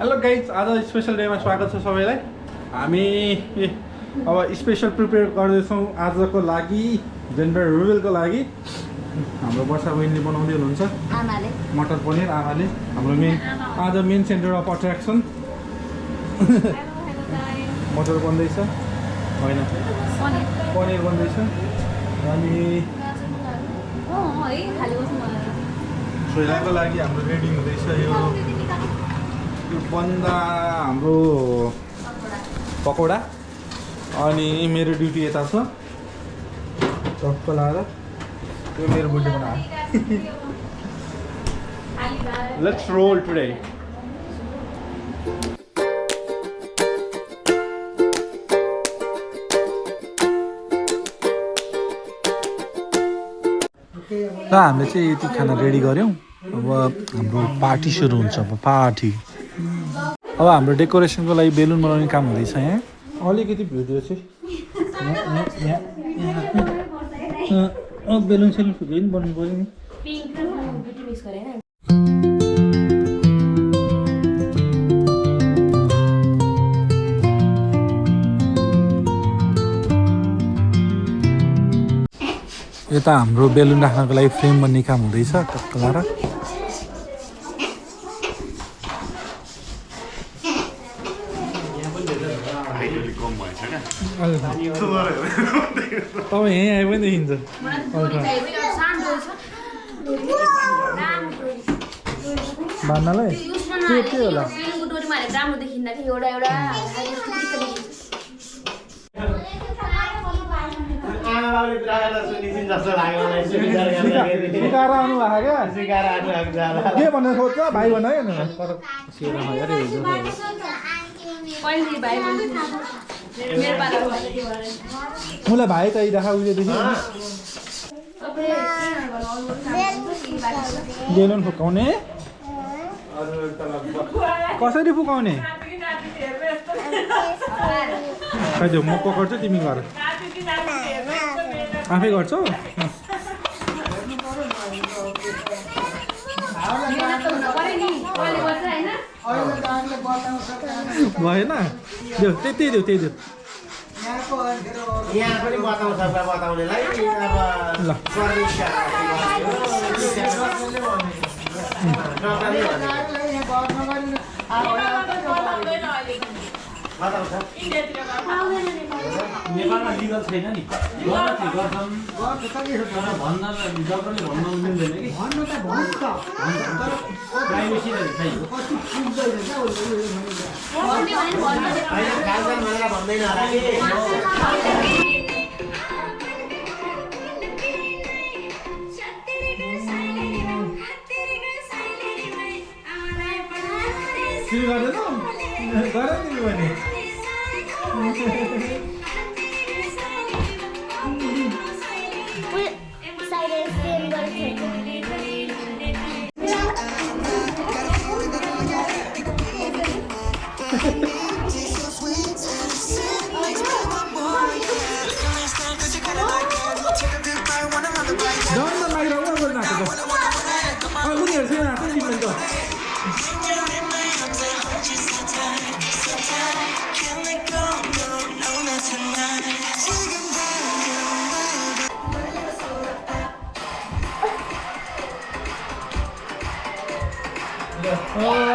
Hello guys, आज special डेमा स्वागत छ सबैलाई। हामी अब स्पेसल प्रिपेयर गर्दैछौँ आजको लागि, जेन्डर रिभिलको लागि। हाम्रो वर्षा बहिनीले बनाउँदै हुनुहुन्छ आमाले मटर पनिर। आमाले हाम्रो आज मेन सेन्टर अफ अट्र्याक्सन मटर बन्दैछ, होइन पनिर बन्दैछ। अनि छोइलाको लागि हाम्रो रेडी हुँदैछ। यो बन्दा हाम्रो पकौडा। अनि मेरो ड्युटी यता छ टक्क लाएर यो मेरो बुढी बनायो। Let's roll today. र हामीले चाहिँ यति खाना रेडी गऱ्यौँ। अब हाम्रो पार्टी सुरु हुन्छ। अब पार्टी अब हाम्रो डेकोरेसनको लागि बेलुन बनाउने काम हुँदैछ। यहाँ अलिकति भिडियो चाहिँ बेलुन सेलुन फुक्यो नि बनाउनु पऱ्यो नि। यता हाम्रो बेलुन राख्नको लागि फ्रेम बन्ने काम हुँदैछ टक्क लाएर। तपाईँ यहीँ आए पनि देखिन्छ। भन्नलाई के होला सिकाएर आउनु भएको क्या के भन्ने सोध्छ भाइ भन है। मलाई भाइ चाहिँ देखा उहिलेदेखि बेलुन फुकाउने कसरी फुकाउने खै म पकाउँछु तिमी गर। आफै गर्छौ भएन देऊ त्यही देऊ त्यही देऊ। यहाँ पनि बताउँछ बताउनेलाई नेपालमा लिगल छैन नि, गर्न चाहिँ गर्छन् भन्न डक्टरले भन्न मिल्दैन कि भन्नु त भन्छ तर प्राइभेसी छैन। भन्दैन होला सुरु गर्दैन गर तिमी भने। उनीहरू चाहिँ आएको तिमीले त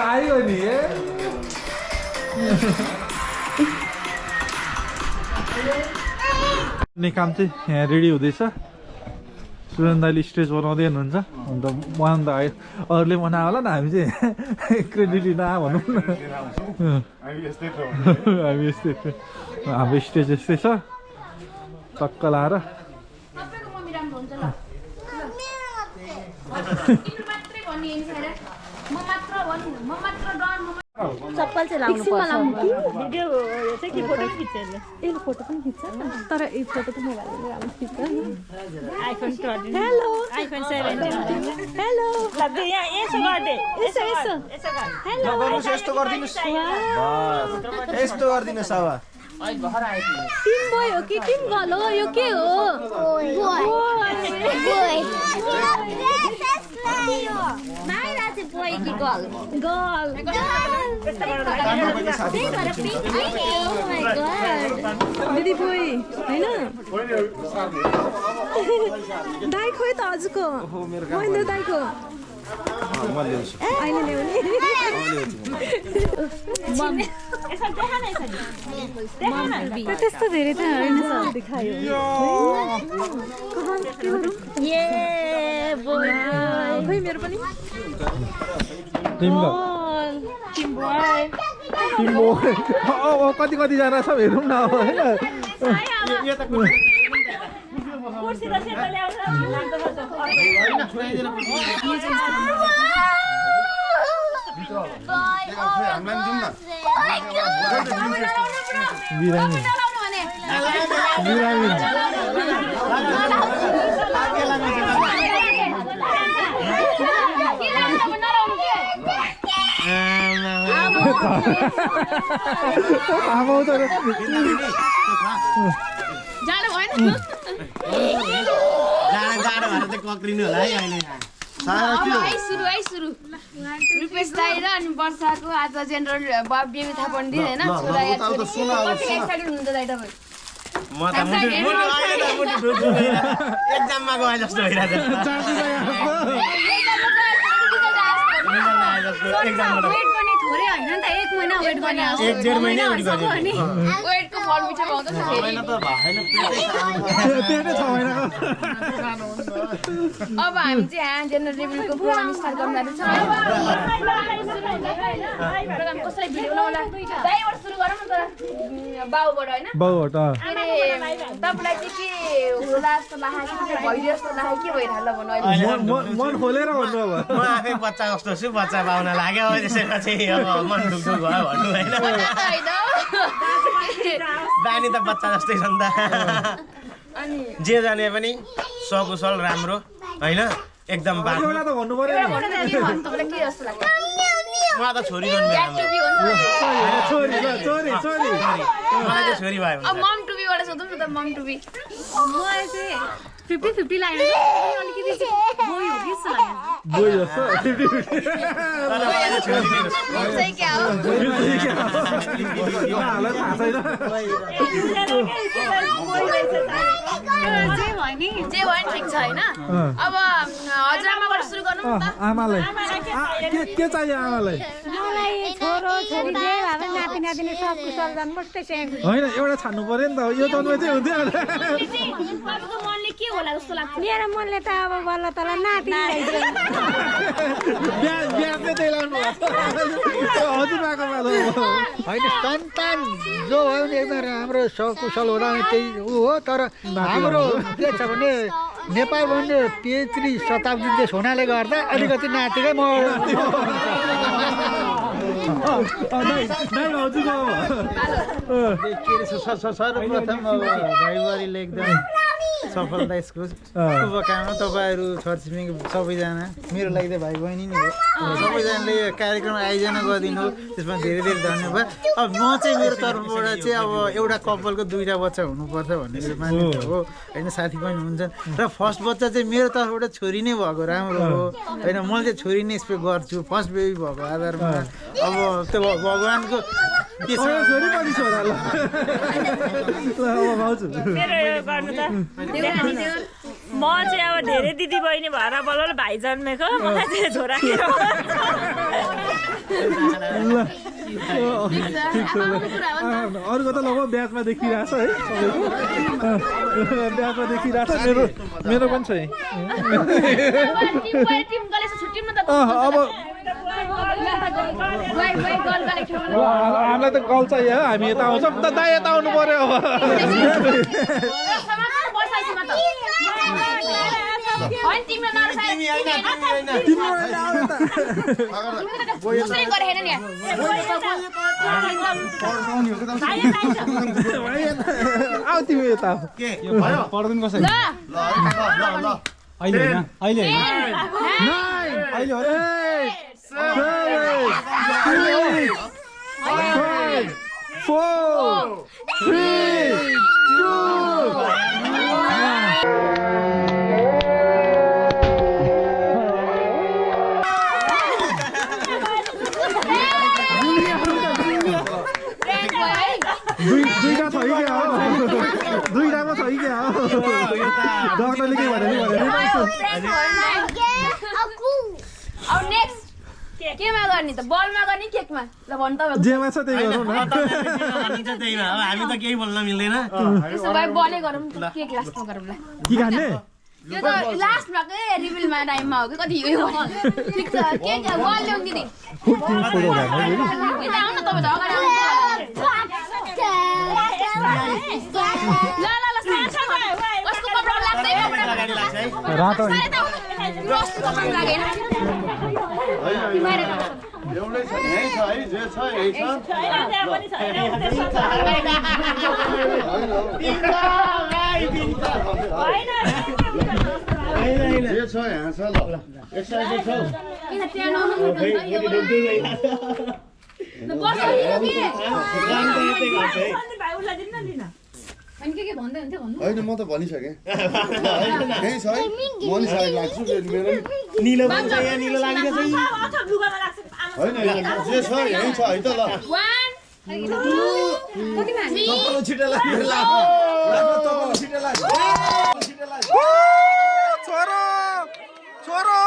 आयो नि काम चाहिँ यहाँ रेडी हुँदैछ। सुरेन दाइले स्टेज बनाउँदै हुनुहुन्छ। अन्त बनाउनु त आयो, अरूले बनायो होला नि, हामी चाहिँ क्रेडिट लिन भनौँ न। हामी यस्तै हाम्रो स्टेज यस्तै छ टक्क लाएर। चप्पल चाहिँ लाउनु पर्छ। भिडियो चाहिँ के फोटो पनि खिच्छ यसले फोटो पनि खिच्छ तर यो फोटो त मोबाइलले राम्रो खिच्छ। आइफोन 13 हेलो आइफोन 17 हेलो लाग्दै यहाँ यसो गर्दै यसो यसो यसो गर हेलो गर्नुस् यस्तो गर्दिनुस् बस यस्तो गर्दिनुस्। अब टिम बोय हो कि टिम गर्ल हो? यो के हो? बोय बोय बोय कि गर्ल गर्ल दिदी बोई होइन दाइ खोइ त हजुरको महेन्द्र दाइको अहिले ल्याउने त्यस्तो धेरै त होइन देखायो खोइ मेरो पनि कति कतिजना छ हेरौँ न अब होइन रुपेश दाइ र अनि वर्षाको आज जेनरल बर्थडे थापन दिन हैन छोरा एक्साइटेड हुनुहुन्छ दाइ तपाईँ म त एक्जाममा गए जस्तो भइरहेछ वेट पनि थोरै हैन नि त 1 महिना वेट गर्ने आउँछ 1.5 महिना वेट गर्ने वेटको फल मिठो पाउँछ नि होइन त भएन पेटै छ महिनाको अब हामी चाहिँ यहाँ जेनरल लेभलको प्रोग्राम स्टार्ट गर्न जाँदैछ प्रोग्राम कसरी भिडियो बनाउला दाइबाट सुरु गरौँ न त बाउबाट हैन बाउबाट तपाईलाई चाहिँ के होला जस्तो लाग्यो कि भइदियो जस्तो लाग्यो के भइरहला भन्नु अहिले मन खोलेर भन्नु अब म आफै बच्चा जस्तो छु बच्चा पाउन लाग्यो त्यसैमा चाहिँ अब मन ढुकढुक भयो भन्नु होइन बानी त बच्चा जस्तै छ नि त अनि जे जाने पनि सकुशल राम्रो होइन एकदम बाटो एउटा त भन्नु पर्यो नि तपाईलाई के जस्तो लाग्यो म त छोरी जन्मे एक्टिभी हो नि छोरी छोरी मलाई चाहिँ छोरी भयो अब मम टु बीबाट सोधौँ न त मम टु बी मलाई चाहिँ 50-50 लाग्यो अलिकति चाहिँ बोय हो कि जस्तो लाग्यो बोय जस्तो 50-50 चाहिँ क्या हो जे भयो नि ठिक छ होइन अब हजुरआमाबाट सुरु गर्नु न त आमालाई के चाहियो आमालाई मलाई छोरो छोरी जे भए पनि नाति नातिनी सब कुशल जन्मोस् त्यसै होइन एउटा छान्नु पर्यो नि त यो जन्म चाहिँ हुन्थ्यो तपाईँको मनले के होला जस्तो लाग्छ मेरो मनले त अब बल्ल तल नाति बिहा चाहिँ त्यही लाउनु हजुरबाको पालो होइन सन्तान जो भयो भने एकदम राम्रो सकुशल होला त्यही ऊ हो तर हाम्रो के छ भने नेपालमा पनि तेस्री शताब्दी देश हुनाले गर्दा अलिकति नातिकै म सर्वप्रथम अब भाइबरीले एकदम सफलता यसको शुभकामना तपाईँहरू छरछिमेकी सबैजना मेरो लागि त भाइ बहिनी नै हो सबैजनाले कार्यक्रम आयोजना गरिदिनु त्यसमा धेरै धेरै धन्यवाद अब म चाहिँ मेरो तर्फबाट चाहिँ अब एउटा कपालको 2टा बच्चा हुनुपर्छ भन्ने मेरो मान्यता हो होइन साथी पनि हुन्छन् र फर्स्ट बच्चा चाहिँ मेरो तर्फबाट छोरी नै भएको राम्रो हो होइन मैले चाहिँ छोरी नै एक्सपेक्ट गर्छु फर्स्ट बेबी भएको आधारमा अब त्यो भगवान्को के छ छोरी पनि छोरा ल भाउजू मेरो यो गर्नु त म चाहिँ अब धेरै दिदी बहिनी भएर बल्ल भाइ जन्मेको मलाई चाहिँ छोरा अरूको त लगभग ब्याजमा देखिरहेछ है ब्याजमा देखिरहेछ मेरो पनि छ अब हामीलाई त गल चाहियो हामी यता आउँछौँ त दाइ यता आउनु पर्यो अब आऊ तिमी यता पर्दैन कसै अहिले होइन अहिले होइन लिटरली के भने अब नेक्स्ट केमा गर्ने त बलमा गर्ने केकमा ल भन् तपाईँ जेमा छ त्यही गरौँ न भनिन्छ त्यहीमा अब हामी त केही बोल्न मिल्दैन त्यसो भए बलै गरौँ केक लास्टमा गरौँ ल के खाने यो त लास्टमा के रिभिलमा टाइममा हो कि कति यो ठिक छ केक बल ल्याउँ दिदी फोटो खाने यता आउन तपाईँ त अगाडि आउनु ल ल ल कस्तो कपडा लाग्दै अगाडि लाग्छ है रातो कस्तो कपडा लागेन एउटै छ यही छ है जे छ यही छ जे छ यहाँ छ ल एक्साइटेड छौ किन त्यहाँ नआउनु नि अनि के भन्दै हुन्थ्यो भन्नु होइन म त भनिसकेँ यही छ है भनिसकेको लाग्छु मेरो निलो भन्छ यहाँ निलो लागिरहेछ होइन जे छ यही छ है त ल 1 2 3 छिटो लाग्यो छोरो छोरो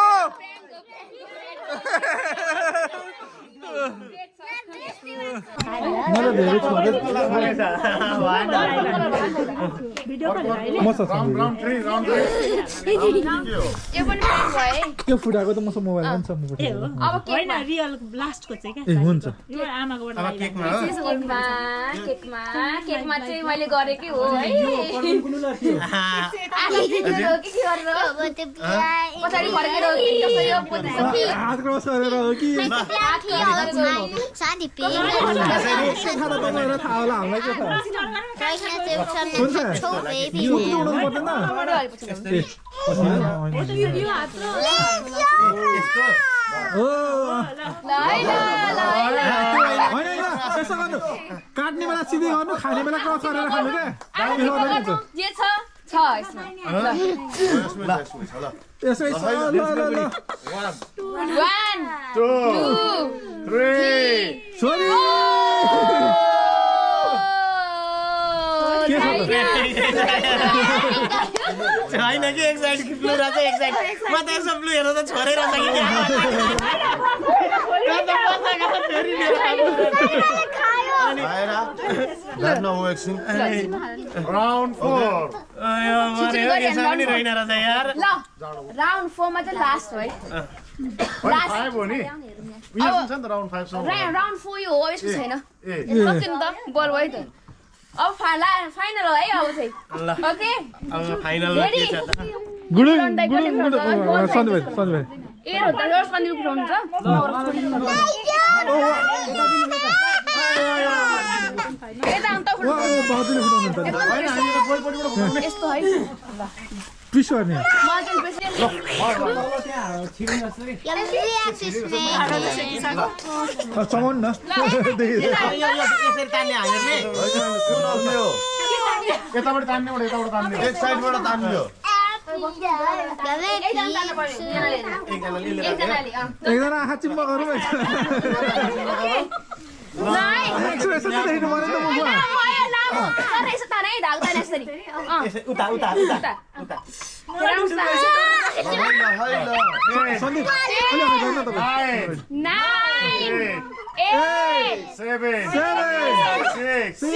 मलाई धेरै छोरो मसँग राउन्ड 3 यो पनि फ्रेन्ड भयो त्यो फुटाको त मसँग मोबाइल पनि छ म फुटाको अब होइन रियल लास्टको चाहिँ ए हुन्छ यो आमाकोबाट अब केकमा हो केकमा चाहिँ मैले गरेकै हो है पछाडि फर्केर हो कि कसरी हो हात क्रस गरेर हो कि खाना बनाएर थाहा होला हामीलाई के थाहा हुन्छ सुक्नु उडाउनु पर्दैन त्यसो गर्नु काट्ने बेला सिधै गर्नु खाने बेला क्रस गरेर खानु क्या जे छ यसमा यसै छ ल 1 2 3 छोरी के छ छैन कि एक साइड ब्लू रहेछ एक साइड म त यसो ब्लू हेर्दा त छोरै रहेछ कि That's no working. Round 4. यसमा पनि रहेन रहेछ यार ल राउन्ड 4 मा चाहिँ लास्ट हो है 5 हो नि उयो हुन्छ नि त राउन्ड 5 सम्म राउन्ड 4 यो हो यसको छैन सक्यो नि त गोल भयो त अब फाइनल हो है अब चाहिँ ओके अब फाइनलमा के छ त गुडुङ सन्जय भाइ ए हो त यो सन्जय उठाउनु छ यता आउँ त बाजुले फुटाउनु त यस्तो है ट्विस्ट गर्ने चमाउनु न यसरी तान्ने हामीहरूले यताबाट तान्ने यताबाट तान्ने एक साइडबाट तान्ने एकजना आँखा चिम्मा गरौँ एक्सप्रेसन देख्नु पऱ्यो नि त मुखमा उता उता उता सन्दीप अलि अगाडि जानु न तपाईँ 9 8 7 6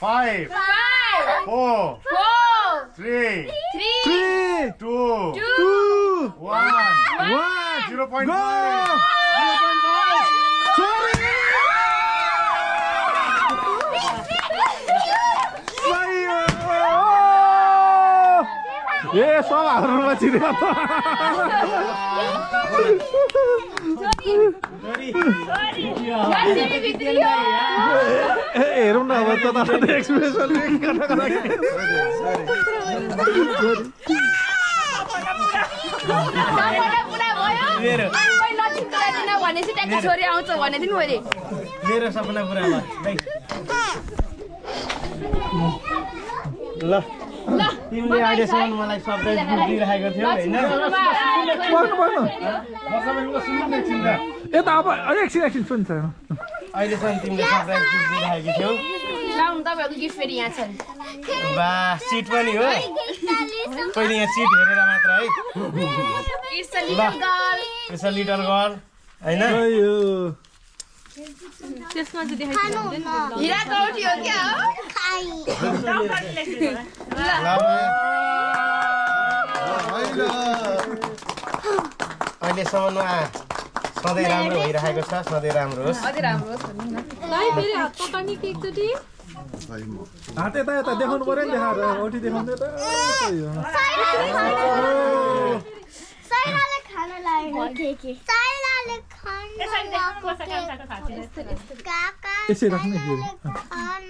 5 4 3 2 1 0.5 ए सब हाम्रोमा चिरेको त हेरौँ न अब त एक्सप्रेसन भनेपछि ट्याक्क छोरी आउँछ भने थिएँ मैले मेरो सपना पुरा भयो ल तिमीले अहिलेसम्म मलाई सरप्राइज दिइरहेको थियौ होइन यता अब एकछिन सुन्छ अहिलेसम्म तिमीले सरप्राइज दिइरहेको थियौ लाउनु तपाईँहरूको गिफ्ट फेरि यहाँ छ बा सिट पनि हो पहिले यहाँ सिट हेरेर मात्र है it's a little girl it's a little girl हैन अयो त्यसमा चाहिँ देखाइदिनु हिरा कौटी हो क्या हो अहिलेसम्ममा सधैँ राम्रो भइरहेको छ सधैँ राम्रो होस् अझै राम्रो होस् भन्नु न फेरि हात पकाउने कि एकचोटि हात यता यता देखाउनु पर्यो नि देखाएर औठी देखाउनु त साइराले खान लाग्यो के साइराले खान यसै राख्ने खान